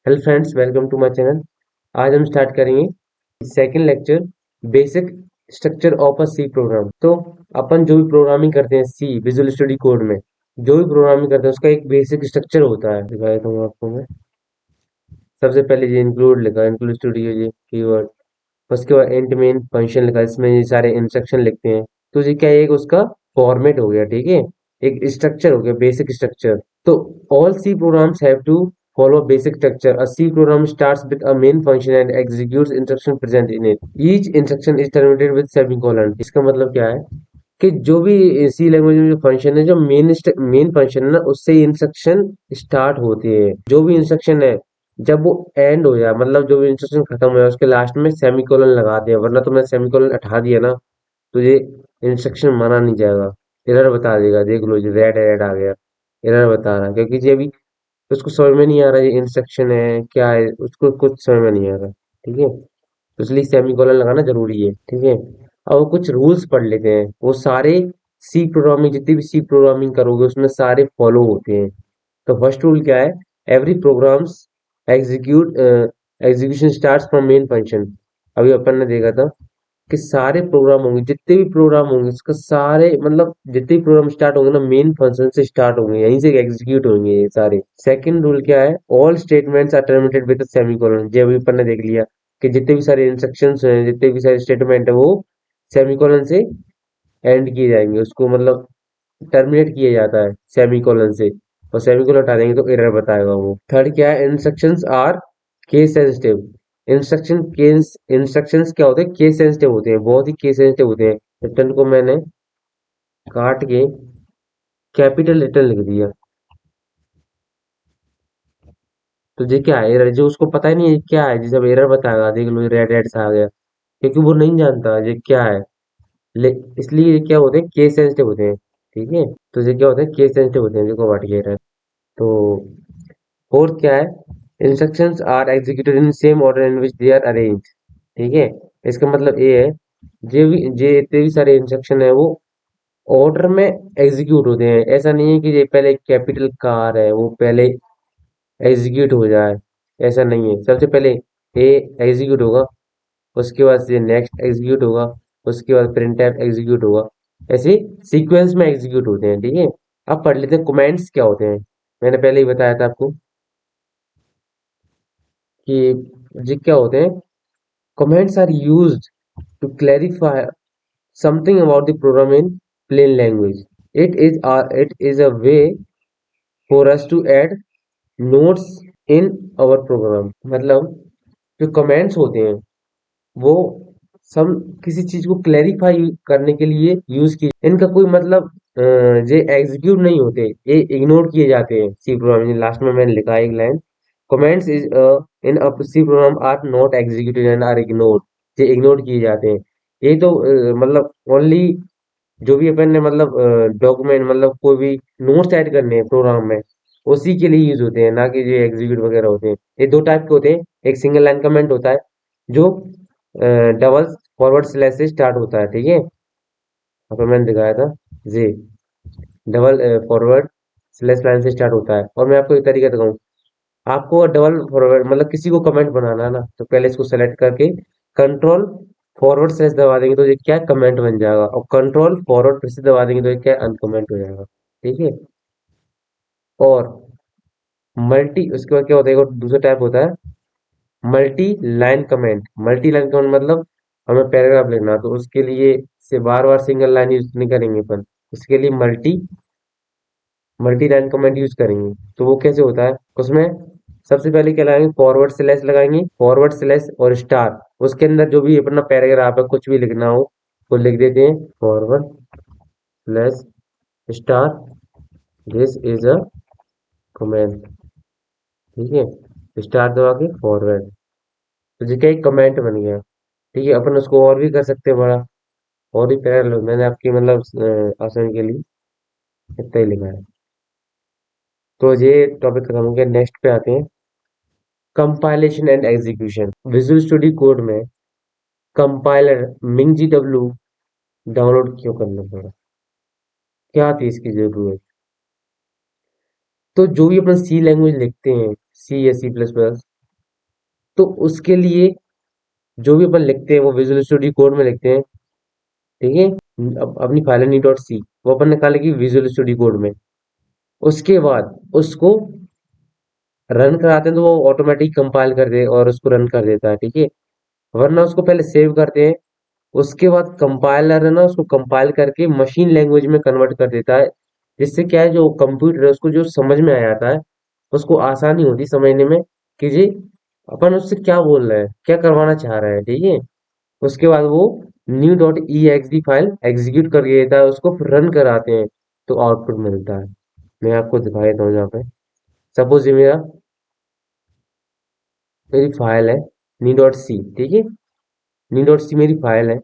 Hello friends, welcome to my channel. आज हम start करेंगे second lecture, basic structure of a C program. तो अपन जो भी प्रोग्रामिंग करते हैं सी विजुअल स्टूडियो कोड में, जो भी प्रोग्रामिंग करते हैं उसका एक बेसिक स्ट्रक्चर होता है। दिखा देता हूँ आपको मैं। सबसे पहले ये इंक्लूड लिखा, इंक्लूड स्टूडियो ये कीवर्ड। उसके बाद इंट मेन फंक्शन लिखा, इसमें ये सारे इंस्ट्रक्शन लिखते हैं। तो ये क्या है, एक उसका फॉर्मेट हो गया, ठीक है। एक स्ट्रक्चर हो गया, बेसिक स्ट्रक्चर। तो all C programs have to follow a basic structure. A C program starts with a main function and executes instruction present in it. Each instruction is terminated with semicolon. इसका मतलब क्या है कि जो भी सी language में जो फंक्शन है, जो मेन फंक्शन है ना, उससे इंस्ट्रक्शन स्टार्ट होती है। जो भी इंस्ट्रक्शन है, जब वो एंड हो जाए, मतलब जो भी इंस्ट्रक्शन खत्म हो जाए, उसके लास्ट में सेमीकोलन लगा दिया, वरना तो मैं सेमीकोलन हटा दिया ना, तो ये इंस्ट्रक्शन माना नहीं जाएगा। एरर बता देगा, देख लो जी, रेड रेड आ गया, एरर बता रहा है, क्योंकि ये अभी उसको समझ में नहीं आ रहा ये इंस्ट्रक्शन है क्या है, उसको कुछ समझ में नहीं आ रहा, ठीक है। तो इसलिए सेमीकोलन लगाना जरूरी है, ठीक है। अब वो कुछ रूल्स पढ़ लेते हैं, वो सारे सी प्रोग्रामिंग, जितनी भी सी प्रोग्रामिंग करोगे उसमें सारे फॉलो होते हैं। तो फर्स्ट रूल क्या है, every programs execute execution starts from main function. अभी अपन ने देखा था कि सारे प्रोग्राम होंगे, जितने भी प्रोग्राम होंगे, इसका सारे मतलब जितने भी प्रोग्राम स्टार्ट होंगे ना, मेन फंक्शन से स्टार्ट होंगे, यहीं से एग्जीक्यूट होंगे ये सारे। सेकंड रूल क्या है, all statements are terminated with semicolon. ये अभी अपन ने देख लिया कि जितने भी सारे इंस्ट्रक्शंस हैं, जितने भी सारे स्टेटमेंट है, वो सेमीकोलन से एंड किए जाएंगे, उसको मतलब टर्मिनेट किया जाता है सेमीकोलन से। और सेमीकोलन हटा देंगे तो एरर बताएगा वो। थर्ड क्या है, instructions are case sensitive. Instructions क्या होते हैं, केस सेंसिटिव होते हैं, बहुत ही केस सेंसिटिव होते हैं। रिटर्न को मैंने काट के कैपिटल रिटर्न लिख दिया, तो ये क्या है, एरर, जो उसको पता ही नहीं है क्या है, जैसे अब एरर बताएगा, देख लो रेड रेड सा आ गया, क्योंकि वो नहीं जानता ये क्या है। ले, इसलिए ये क्या होते हैं, केस सेंसिटिव होते हैं, ठीक है। तो ये क्या होते हैं, केस सेंसिटिव होते हैं, देखो वाट ये। तो फोर्थ क्या है, instructions are executed in same order in which they are arrange, ठीक है। इसका मतलब ये है, जे इतने भी सारे इंस्ट्रक्शन है, वो ऑर्डर में एग्जीक्यूट होते हैं। ऐसा नहीं है कि ये पहले कैपिटल कार है वो पहले एग्जीक्यूट हो जाए, ऐसा नहीं है। सबसे पहले ए एग्जीक्यूट होगा, उसके बाद से नेक्स्ट एग्जीक्यूट होगा, उसके बाद प्रिंटफ एग्जीक्यूट होगा, ऐसे सीक्वेंस में एग्जीक्यूट होते हैं, ठीक है। अब पढ़ लेते हैं कमेंट्स क्या होते हैं। मैंने पहले ही बताया था आपको कि ये क्या होते हैं। Comments are used to clarify something about the program in plain language. It is a way for us to add notes in our program. मतलब जो कमेंट्स होते हैं, वो सम किसी चीज को क्लैरिफाई करने के लिए यूज की, इनका कोई मतलब ये एग्जीक्यूट नहीं होते, ये इग्नोर किए जाते हैं सी प्रोग्राम में। लास्ट में मैंने लिखा है एक line, comments is in a C program are not executed and are ignored. ये इग्नोर किए जाते हैं। ये तो मतलब ओनली जो भी अपन ने मतलब डॉक्यूमेंट, मतलब कोई भी नोट्स ऐड करने हैं प्रोग्राम में, उसी के लिए यूज होते हैं, ना कि जो एग्जीक्यूट वगैरह होते हैं। ये दो टाइप के होते हैं, एक सिंगल लाइन कमेंट होता है, जो डबल फॉरवर्ड स्लैश से स्टार्ट होता है, ठीक है। अब मैंने दिखाया था जी, डबल फॉरवर्ड स्लैश लाइन से स्टार्ट होता है। और मैं आपको एक तरीका दिखाऊं, आपको डबल फॉरवर्ड मतलब किसी को कमेंट बनाना है ना, तो पहले इसको सेलेक्ट करके कंट्रोल फॉरवर्ड स्लैश दबा देंगे तो ये क्या कमेंट बन जाएगा, और कंट्रोल फॉरवर्ड फिर से दबा देंगे तो ये क्या अनकमेंट हो जाएगा, ठीक है। और मल्टी, उसके बाद क्या होता है, एक और दूसरा टाइप होता है multi line comment. Multi line comment मतलब हमें पैराग्राफ लिखना है, तो उसके लिए से बार बार सिंगल लाइन यूज नहीं करेंगे अपन, उसके लिए multi multi line comment use करेंगे। तो वो कैसे होता है, उसमें सबसे पहले क्या लगाएंगे, फॉरवर्ड स्लैश लगाएंगे, फॉरवर्ड स्लैश और स्टार। उसके अंदर जो भी अपना पैराग्राफ है, कुछ भी लिखना हो वो लिख देते हैं, forward slash star, this is a comment, ठीक है। स्टार दबा के फॉरवर्ड, तो जी का एक कमेंट बन गया, ठीक है। अपन उसको और भी कर सकते हैं बड़ा, और भी पैराग्राफ, मैंने आपकी मतलब आसान के लिए इतना ही लिखा है। तो ये टॉपिक खत्म हो गया, नेक्स्ट पे आते हैं, compilation and execution. Visual studio code में कंपाइलर मिंग GW डाउनलोड क्यों करना पड़ा, क्या थी इसकी जरूरत। तो जो भी अपन सी लैंग्वेज लिखते हैं, सी या C++, तो उसके लिए जो भी अपन लिखते हैं वो विजुअल स्टूडियो कोड में लिखते हैं, ठीक है। अब अपनी फाइल है नी डॉट सी, वो अपन निकालेगी विजुअल स्टूडियो कोड में। उसके बाद उसको रन कराते हैं तो वो ऑटोमेटिक कंपाइल कर दे और उसको रन कर देता है, ठीक है। वरना उसको पहले सेव करते हैं, उसके बाद कंपाइलर है ना उसको कंपाइल करके मशीन लैंग्वेज में कन्वर्ट कर देता है, जिससे क्या है जो कंप्यूटर है उसको जो समझ में आ जाता है, उसको आसानी होती समझने में कि जी अपन उससे क्या बोल रहे हैं, क्या करवाना चाह रहे हैं, ठीक है। उसके बाद वो new dot E x D file execute कर देता है, उसको फिर रन कराते हैं तो आउटपुट मिलता है। मैं आपको दिखा देता हूँ यहाँ पे। सपोज ये मेरी फाइल है नी डॉट सी, ठीक है। नी डॉट सी मेरी फाइल है,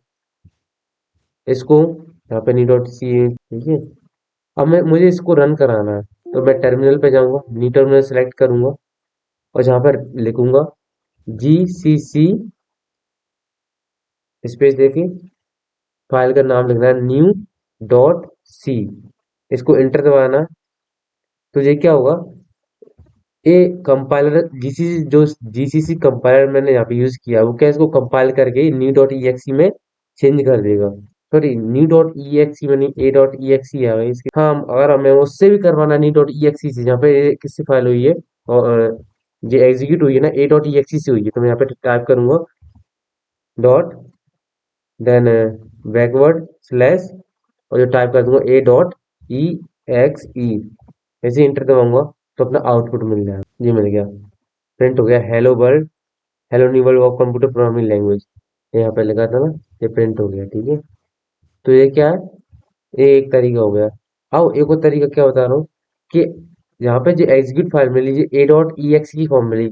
इसको यहाँ पे नी डॉट सी, ठीक है। अब मैं मुझे इसको रन कराना है, तो मैं टर्मिनल पे जाऊंगा, नी टर्मिनल सेलेक्ट करूंगा और जहाँ पर लिखूंगा जी सी स्पेस देके फाइल का नाम लिखना है न्यू डॉट सी, इसको इंटर दबाना। तो ये क्या होगा, ये कंपाइलर जीसीसी जो जीसीसी कंपाइलर मैंने यहाँ पे यूज किया वो क्या इसको कंपाइल करके न्यू डॉट ई एक्स में चेंज कर देगा। Sorry new dot E x में नहीं, ए डॉट ई एक्स आ गई इसकी। हाँ अगर हमें उससे भी करवाना न्यू डॉट ई एक्स से, जहाँ पे ये किससे फाइल हुई है और जो एग्जीक्यूट हुई है ना ए डॉट ई एक्स से हुई है, तो मैं यहाँ पे टाइप करूंगा डॉट देन बैकवर्ड स्लैश और जो टाइप कर दूंगा ए डॉट ई एक्स ई, ऐसे इंटर दबाऊंगा तो अपना आउटपुट मिल जाएगा। जी मिल गया, प्रिंट हो गया hello world, hello new world of computer programming language, यहाँ पे लिखा था ना, ये प्रिंट हो गया, ठीक है। तो ये क्या है, ये एक तरीका हो गया। अब एक और तरीका क्या बता रहा हूँ कि यहाँ पे जो एग्जीक्यूट फाइल मिली जो ए डॉट ई एक्स की फॉर्म मिली,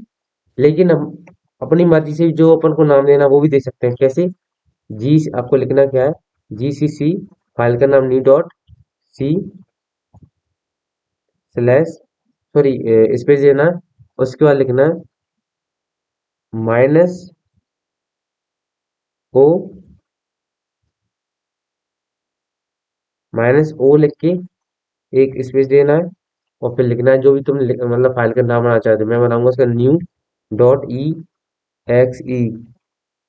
लेकिन हम अपनी मर्जी से जो अपन को नाम देना वो भी दे सकते हैं। कैसे, जी आपको लिखना क्या है, जी सी सी फाइल का नाम new dot C slash, sorry space देना है, उसके बाद लिखना है माइनस ओ, माइनस ओ लिख के एक स्पेस देना है और फिर लिखना है जो भी तुम मतलब फाइल का नाम बनाना चाहते हो। मैं बनाऊंगा उसका new dot E X E,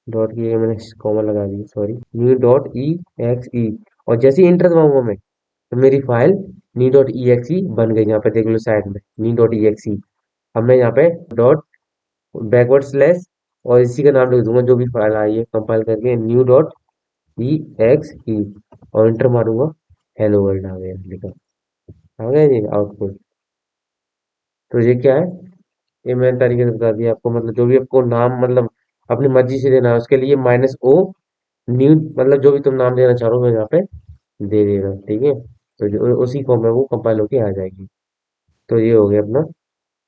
dot की मैंने कॉमा लगा दी, sorry, new dot E X E. और जैसे ही इंटर दबाऊंगा मैं तो मेरी file new dot E X E बन गई, यहाँ पे देख लो साइड में new dot E X E. अब मैं यहाँ पे डॉट बैकवर्ड स्लैश और इसी का नाम लिख दूंगा जो भी फाइल आई है कंपाइल करके new dot E X E और इंटर मारूंगा, हेलो वर्ल्ड आ गया लिखा, आ गया जी आउटपुट। तो ये क्या है, ये मैंने तरीके से बता दिया आपको, मतलब जो भी आपको नाम मतलब अपनी मर्जी से देना है उसके लिए माइनस ओ न्यू, मतलब जो भी तुम नाम देना चाह रहे हो मैं यहाँ पे दे देना, ठीक है। तो जो उसी फॉर्म में वो कंपाइल होके आ जाएगी। तो ये हो गया अपना।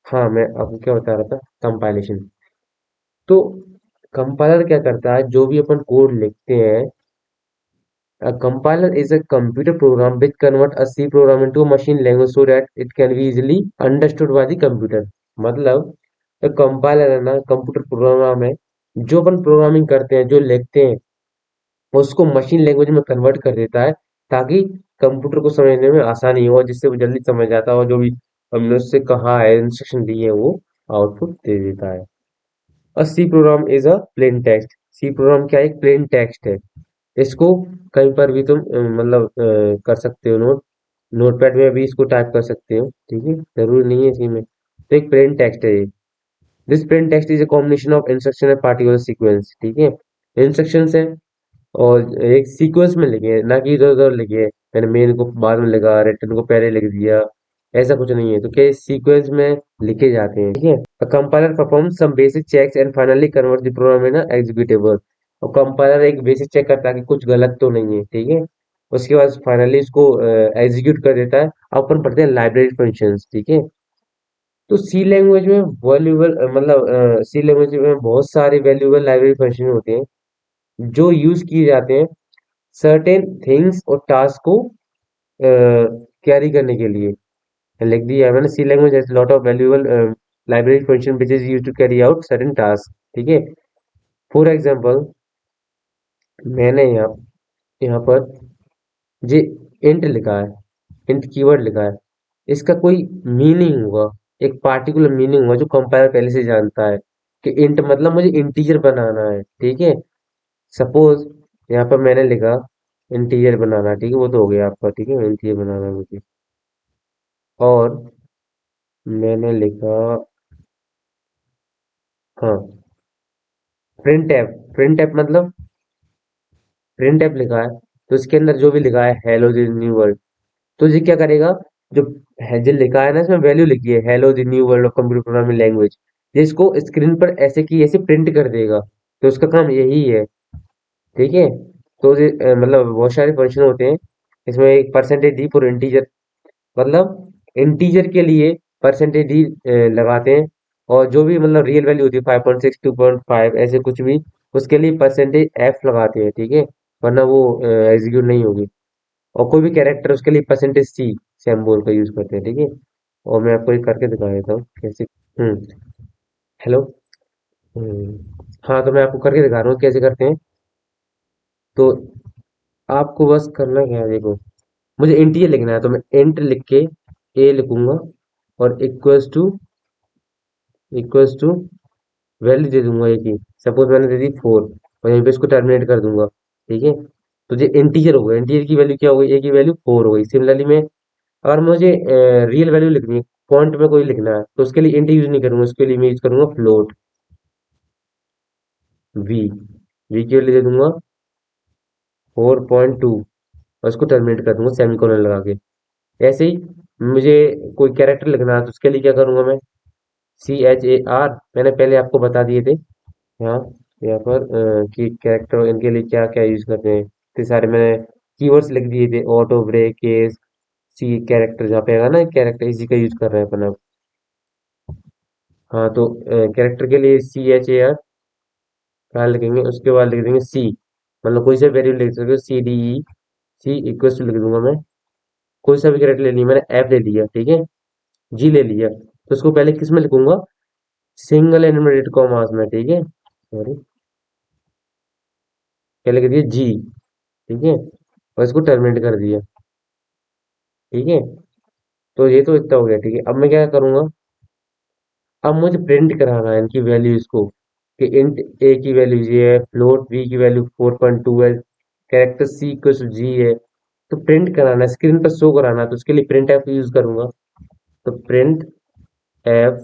हाँ मैं आपको क्या बता रहा था, कंपाइलेशन। तो कंपाइलर क्या करता है, जो भी अपन कोड लिखते हैं, a compiler is a computer program which convert a C program into a machine language so that it can be easily understood by the computer। मतलब कंपाइलर है ना कंप्यूटर प्रोग्राम है, जो अपन प्रोग्रामिंग करते हैं जो लिखते हैं उसको मशीन लैंग्वेज में कन्वर्ट कर देता है, ताकि कंप्यूटर को समझने में आसानी हो, जिससे वो जल्दी समझ जाता है और जो भी हमने उससे कहा है इंस्ट्रक्शन दी है वो आउटपुट दे देता है। और C program is a plain text, C program क्या है, एक प्लेन टेक्स्ट है। इसको कहीं पर भी तुम मतलब कर सकते हो, नोटपैड में भी इसको टाइप कर सकते हो, ठीक है, जरूरी नहीं है इसी में। तो एक प्लेन टेक्स्ट है ये। This plain text is a combination of instruction and particular sequence, ठीक है। इंस्ट्रक्शंस है और एक सीक्वेंस में लिखे हैं, ना कि इधर उधर लिखे हैं, मैंने मेन को बाद में लिखा, रिटर्न को पहले लिख दिया, ऐसा कुछ नहीं है। तो क्या सीक्वेंस में लिखे जाते हैं, ठीक है। A compiler performs some basic checks and finally converts the program in a executable। और कंपाइलर एक बेसिक चेक करता है कि कुछ गलत तो नहीं है, ठीक है। उसके बाद फाइनली इसको एग्जीक्यूट कर देता है। अब अपन पढ़ते हैं लाइब्रेरी फंक्शंस, ठीक है। तो सी लैंग्वेज में वैल्यूबल मतलब सी लैंग्वेज में बहुत सारे वैल्यूबल लाइब्रेरी फंक्शन होते हैं जो यूज किए जाते हैं सर्टेन थिंग्स और टास्क को कैरी करने के लिए। लिख दिया है मैंने, C language has lot of valuable library function which is used to carry out certain task, ठीक है। फॉर एग्जांपल मैंने यहाँ यहाँ पर जे इंट लिखा है, इंट कीवर्ड लिखा है, इसका कोई मीनिंग होगा, एक पार्टिकुलर मीनिंग होगा जो कंपाइलर पहले से जानता है। कि इंट मतलब मुझे इंटीजर बनाना है, ठीक है। सपोज यहाँ पर मैंने लिखा इंटीजर बनाना, ठीक है, वो तो हो गया आपका, ठीक है, इंटीजर बनाना मुझे। और मैंने लिखा, हाँ, प्रिंट ऐप मतलब प्रिंट ऐप लिखा है, तो इसके अंदर जो भी लिखा है हेलो द न्यू वर्ल्ड, तो ये क्या करेगा, जो है जो लिखा है ना, इसमें वैल्यू लिखी है hello the new world of computer programming language, ये इसको स्क्रीन पर ऐसे की ऐसे प्रिंट कर देगा। तो उसका काम यही है, ठीक है। तो ये मतलब बहुत सारे फंक्शन होते हैं इसमें। एक परसेंटेज डी फॉर इंटीजर, मतलब इंटीजर के लिए परसेंटेज डी लगाते हैं। और जो भी मतलब रियल वैल्यू होती है 5.6 2.5 ऐसे कुछ भी, उसके लिए परसेंटेज एफ लगाते हैं, ठीक है, वरना वो एग्जीक्यूट नहीं होगी। और कोई भी कैरेक्टर उसके लिए परसेंटेज सी सिंबल का यूज करते हैं, ठीक है। और मैं आपको ये करके दिखा देता हूँ कैसे। हम्म। हेलो। हाँ, तो मैं आपको करके दिखा रहा हूँ कैसे करते हैं। तो आपको बस करना क्या है, देखो, मुझे इंटीजर लिखना है, तो मैं इंट लिख के ए लिखूंगा, और इक्वल्स टू वैल्यू दे दूंगा ए की। सपोज मैंने दे दी 4, और यहीं पे इसको टर्मिनेट कर दूंगा, ठीक है। तो ये इंटीजर हो गया, इंटीजर की वैल्यू क्या हो गई, ए की वैल्यू 4 हो गई। सिमिलरली मैं, अगर मुझे रियल वैल्यू लिखनी है, पॉइंट में कोई लिखना है, तो उसके लिए इंट यूज नहीं करूंगा, उसके लिए मैं यूज करूंगा फ्लोट, वी। वी की वैल्यू दे दूंगा 4.2, और उसको टर्मिनेट कर दूंगा सेमीकोलन लगा के। ऐसे ही मुझे कोई कैरेक्टर लिखना है, तो उसके लिए क्या करूंगा मैं, CHAR मैंने पहले आपको बता दिए थे। यहाँ यहाँ पर कि कैरेक्टर इनके लिए क्या क्या यूज करते हैं, इतने सारे मैंने कीवर्ड्स लिख दिए थे, ऑटो ब्रेक, केस, सी कैरेक्टर, जहाँ पे आएगा ना कैरेक्टर, इसी का यूज कर रहे हैं अपन अब। हाँ, तो कैरेक्टर के लिए CHAR क्या लिखेंगे, उसके बाद लिख देंगे सी, मतलब कोई सा वैल्यू लिख सकते हो, CDE, सी इक्वल टू लिख दूंगा मैं। कोई सा भी कैरेक्टर ले लिया मैंने, एफ ले लिया, ठीक है, जी ले लिया, तो उसको पहले किस में लिखूंगा, सिंगल इनवर्टेड कॉमास में, ठीक है, सॉरी, क्या लिख दिया जी, ठीक है, और इसको टर्मिनेट कर दिया, ठीक है। तो ये तो इतना हो गया, ठीक है। अब मैं क्या करूंगा, अब मुझे प्रिंट कराना है इनकी वैल्यूज को, कि इंट ए की वैल्यू ये है, फ्लोट बी की वैल्यू 4.2 है, कैरेक्टर सी कुछ जी है। तो प्रिंट कराना है, स्क्रीन पर शो कराना है, तो उसके लिए प्रिंट एफ यूज करूंगा। तो print F,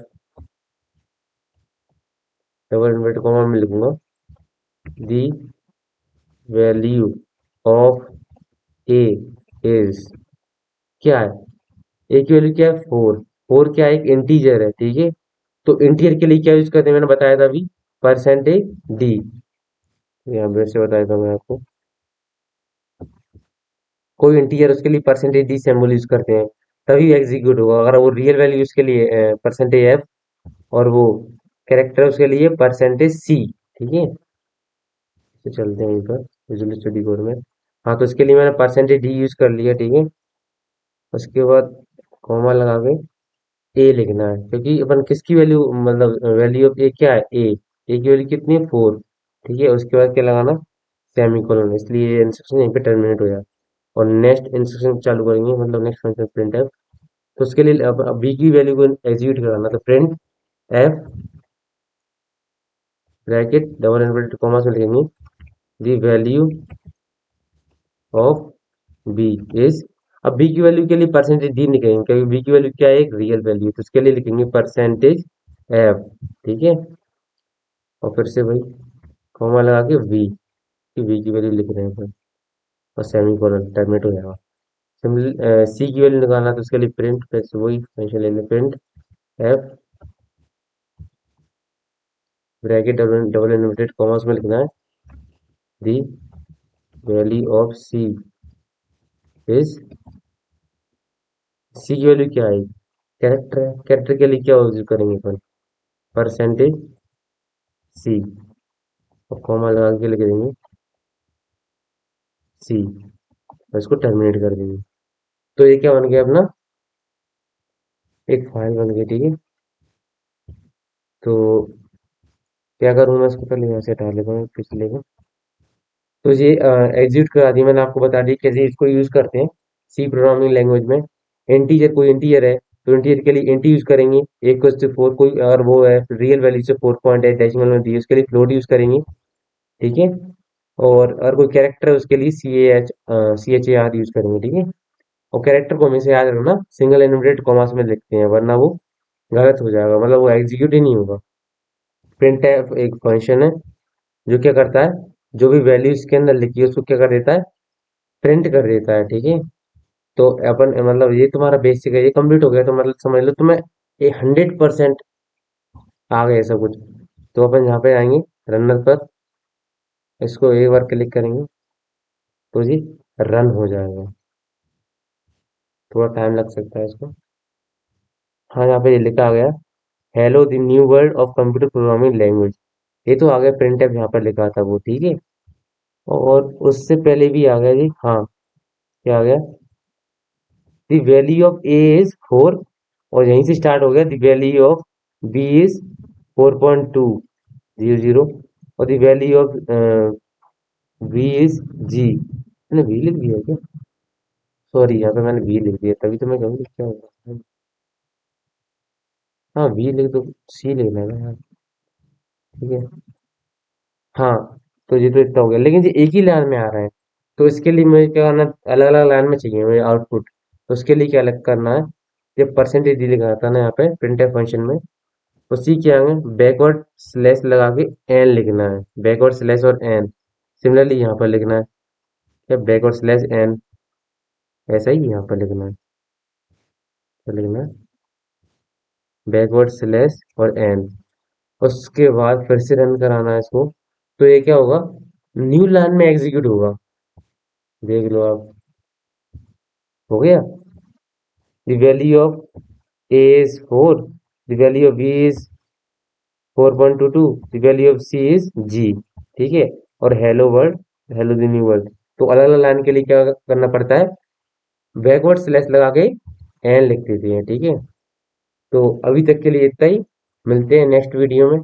double inverted comma में लिखूंगा, दी वैल्यू ऑफ ए इज, क्या है, ए की वैल्यू क्या है, 4। 4 क्या है, एक इंटीजर है, ठीक है। तो इंटीजर के लिए क्या यूज करते हैं, मैंने बताया था अभी, परसेंटेज डी। यहाँ फिर से बताया था मैं आपको, कोई इंटीजर उसके लिए परसेंटेज डी सिंबल यूज करते हैं, तभी एग्जीक्यूट होगा। अगर वो रियल वैल्यू उसके लिए परसेंटेज एफ, और वो कैरेक्टर उसके लिए परसेंटेज सी, ठीक है। तो चलते हैं यहीं पर विजुअल स्टडी कोड में। हाँ, तो इसके लिए मैंने परसेंटेज डी यूज कर लिया, ठीक है। उसके बाद कॉमा लगा के ए लिखना है, क्योंकि अपन किसकी वैल्यू, मतलब वैल्यू ऑफ ए क्या है, ए की वैल्यू कितनी है, 4, ठीक है। उसके बाद क्या लगाना, सेमीकोलन, इसलिए ये इंस्ट्रक्शन यहीं पे टर्मिनेट हो जाए। और नेक्स्ट इंस्ट्रक्शन चालू करेंगे, मतलब नेक्स्ट फंक्शन प्रिंट है। तो उसके लिए अब बी की वैल्यू को एग्जीक्यूट कराना, तो print F bracket double inverted comma में लिखेंगे, दी वैल्यू ऑफ बी इज। अब बी की वैल्यू के लिए परसेंटेज डी लिखेंगे, क्योंकि बी की वैल्यू क्या है, एक रियल वैल्यू, तो उसके लिए लिखेंगे परसेंटेज एफ, ठीक है। और फिर से वही कॉमा लगा के वी, की वी की वैल्यू लिख रहे हैं अपन, और सेमी कोलन टर्मिनेट हो जाएगा। सिमिलर सी की वैल्यू निकालना, तो उसके लिए प्रिंट, फिर से वही फंक्शन लेंगे, print F bracket double double inverted commas में लिखना है, दी वैल्यू ऑफ सी इज, सी की वैल्यू क्या है, कैरेक्टर है, कैरेक्टर के लिए क्या यूज करेंगे अपन, परसेंटेज सी, और कॉमा लगा के लिख देंगे सी, और इसको टर्मिनेट कर देंगे। तो ये क्या बन गया अपना, एक फाइल बन गई, ठीक है। तो क्या करूँ मैं, इसको पहले यहाँ से हटा लेता हूँ पिछले को। तो ये एग्जीक्यूट करा दी मैंने, आपको बता दी कैसे इसको यूज करते हैं सी प्रोग्रामिंग लैंग्वेज में। इंटीजर, कोई इंटीजर है, तो इंटीजर के लिए इंट यूज करेंगे, एक को 4 कोई अगर वो है रियल वैल्यू से 4 पॉइंट है डेसिमल में दी है, उसके लिए फ्लोट यूज करेंगे। ठीक है। और अगर कोई कैरेक्टर है उसके लिए CHAR यूज करेंगे। ठीक है। और कैरेक्टर को हमेशा याद रखना सिंगल इनवर्टेड कॉमास में लिखते हैं, वरना वो गलत हो जाएगा, मतलब वो एग्जीक्यूट ही नहीं होगा। प्रिंटफ एक फंक्शन है जो क्या करता है, जो भी वैल्यू इसके अंदर लिखी है उसको क्या कर देता है, प्रिंट कर देता है। ठीक है। तो अपन मतलब ये तुम्हारा बेसिक है, ये कंप्लीट हो गया, तो मतलब समझ लो तुम्हें ये 100% आ गया सब कुछ। तो अपन यहाँ पे आएंगे रनर पर, इसको एक बार क्लिक करेंगे तो जी रन हो जाएगा। थोड़ा टाइम लग सकता है इसको। हाँ, यहाँ पे ये लिखा आ गया, hello the new world of computer programming language. ये तो आ गया प्रिंट यहाँ पर लिखा था वो। ठीक है। और उससे पहले भी आ गया जी, हाँ, क्या आ गया, the value of A is 4, और यहीं से स्टार्ट हो गया, the value of B is 4.200, और the value of V is G. मैंने वी लिख दिया क्या? सॉरी, यहाँ पे मैंने वी लिख दिया, तभी तो मैं कहूँ क्या होगा। हाँ, वी लिख दो, सी लिखना है ना यार। ठीक है। हाँ, तो ये तो इतना हो गया, लेकिन ये एक ही लाइन में आ रहा है। तो इसके लिए मुझे क्या करना, अलग अलग लाइन में चाहिए मुझे आउटपुट। तो उसके लिए क्या अलग करना है, ये परसेंटेज डी लिखा था ना यहाँ पे प्रिंटफ फंक्शन में, उसी के आगे बैकवर्ड स्लैश लगा के एन लिखना है, बैकवर्ड स्लैश और एन। सिमिलरली यहाँ पर लिखना है क्या, बैकवर्ड स्लैश एन, ऐसा ही यहाँ पर लिखना है। क्या लिखना है, बैकवर्ड स्लैश और एन। उसके बाद फिर से रन कराना है इसको। तो ये क्या होगा, न्यू लाइन में एग्जीक्यूट होगा। देख लो आप, हो गया। The value of A is 4, the value of B is 4.22, the value of C is G. ठीक है। और hello world, hello the new world. तो अलग अलग लाइन के लिए क्या करना पड़ता है, बैकवर्ड स्लैश लगा के एन लिख देते हैं। ठीक है। तो अभी तक के लिए इतना ही, मिलते हैं नेक्स्ट वीडियो में।